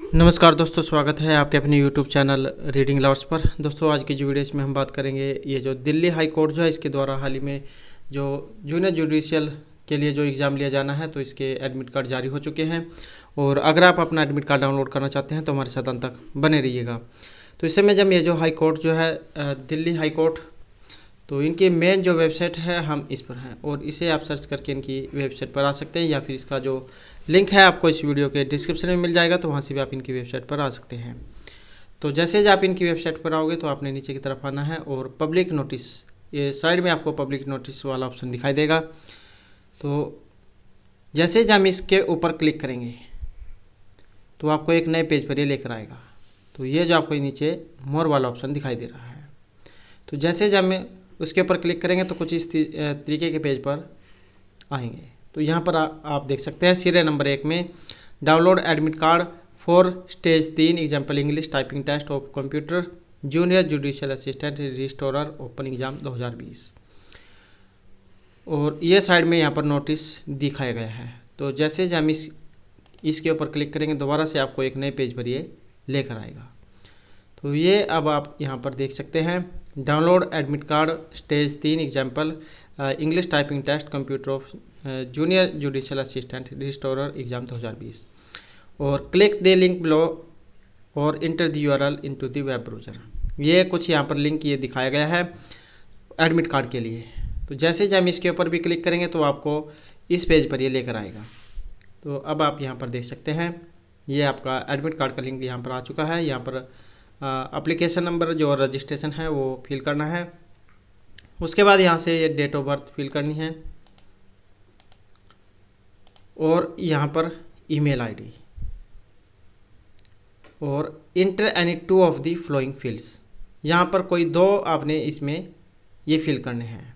नमस्कार दोस्तों, स्वागत है आपके अपने YouTube चैनल रीडिंग लवर्स पर। दोस्तों आज की जो वीडियो इसमें हम बात करेंगे ये जो दिल्ली हाई कोर्ट जो है इसके द्वारा हाल ही में जो जूनियर जुडिशियल के लिए जो एग्ज़ाम लिया जाना है तो इसके एडमिट कार्ड जारी हो चुके हैं। और अगर आप अपना एडमिट कार्ड डाउनलोड करना चाहते हैं तो हमारे साथ अंत तक बने रहिएगा। तो इस समय जब ये जो हाई कोर्ट जो है दिल्ली हाई कोर्ट, तो इनकी मेन जो वेबसाइट है हम इस पर हैं और इसे आप सर्च करके इनकी वेबसाइट पर आ सकते हैं, या फिर इसका जो लिंक है आपको इस वीडियो के डिस्क्रिप्शन में मिल जाएगा, तो वहाँ से भी आप इनकी वेबसाइट पर आ सकते हैं। तो जैसे ही आप इनकी वेबसाइट पर आओगे तो आपने नीचे की तरफ आना है और पब्लिक नोटिस, ये साइड में आपको पब्लिक नोटिस वाला ऑप्शन दिखाई देगा। तो जैसे ही हम इसके ऊपर क्लिक करेंगे तो आपको एक नए पेज पर ये लेकर आएगा। तो ये जो आपको नीचे मोर वाला ऑप्शन दिखाई दे रहा है, तो जैसे हम उसके ऊपर क्लिक करेंगे तो कुछ इस तरीके के पेज पर आएंगे। तो यहाँ पर आप देख सकते हैं सीरियल नंबर 1 में download admit card for stage 3 example English typing test of computer junior judicial assistant registrar open exam 2020, और ये साइड में यहाँ पर नोटिस दिखाया गया है। तो जैसे हम इसके ऊपर क्लिक करेंगे दोबारा से आपको एक नए पेज पर ये लेकर आएगा। तो ये अब आप यहाँ पर देख सकते हैं download admit card stage 3 example English typing test computer of junior judicial assistant registrar exam 2020, और क्लिक द लिंक बिलो और enter the URL into the web browser. ये कुछ यहाँ पर लिंक ये दिखाया गया है एडमिट कार्ड के लिए। तो जैसे हम इसके ऊपर भी क्लिक करेंगे तो आपको इस पेज पर ये लेकर आएगा। तो अब आप यहाँ पर देख सकते हैं ये आपका एडमिट कार्ड का लिंक यहाँ पर आ चुका है। यहाँ पर एप्लीकेशन नंबर जो रजिस्ट्रेशन है वो फिल करना है। उसके बाद यहाँ से ये डेट ऑफ बर्थ फिल करनी है और यहाँ पर ईमेल आईडी, और inter any 2 of the flowing fields. यहाँ पर कोई 2 आपने इसमें ये फिल करने हैं,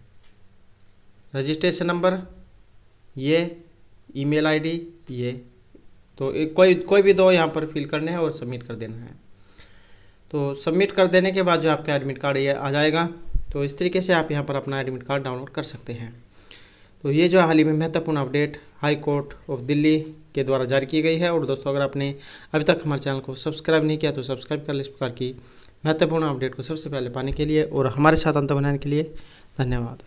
रजिस्ट्रेशन नंबर ये, ईमेल आईडी ये। तो कोई भी 2 यहाँ पर फिल करने हैं और सबमिट कर देना है। तो सबमिट कर देने के बाद जो आपका एडमिट कार्ड ये आ जाएगा। तो इस तरीके से आप यहाँ पर अपना एडमिट कार्ड डाउनलोड कर सकते हैं। तो ये जो हाल ही में महत्वपूर्ण update high court of Delhi के द्वारा जारी की गई है। और दोस्तों अगर आपने अभी तक हमारे चैनल को सब्सक्राइब नहीं किया तो सब्सक्राइब कर लें इस प्रकार की महत्वपूर्ण अपडेट को सबसे पहले पाने के लिए, और हमारे साथ अंत बनाने के लिए धन्यवाद।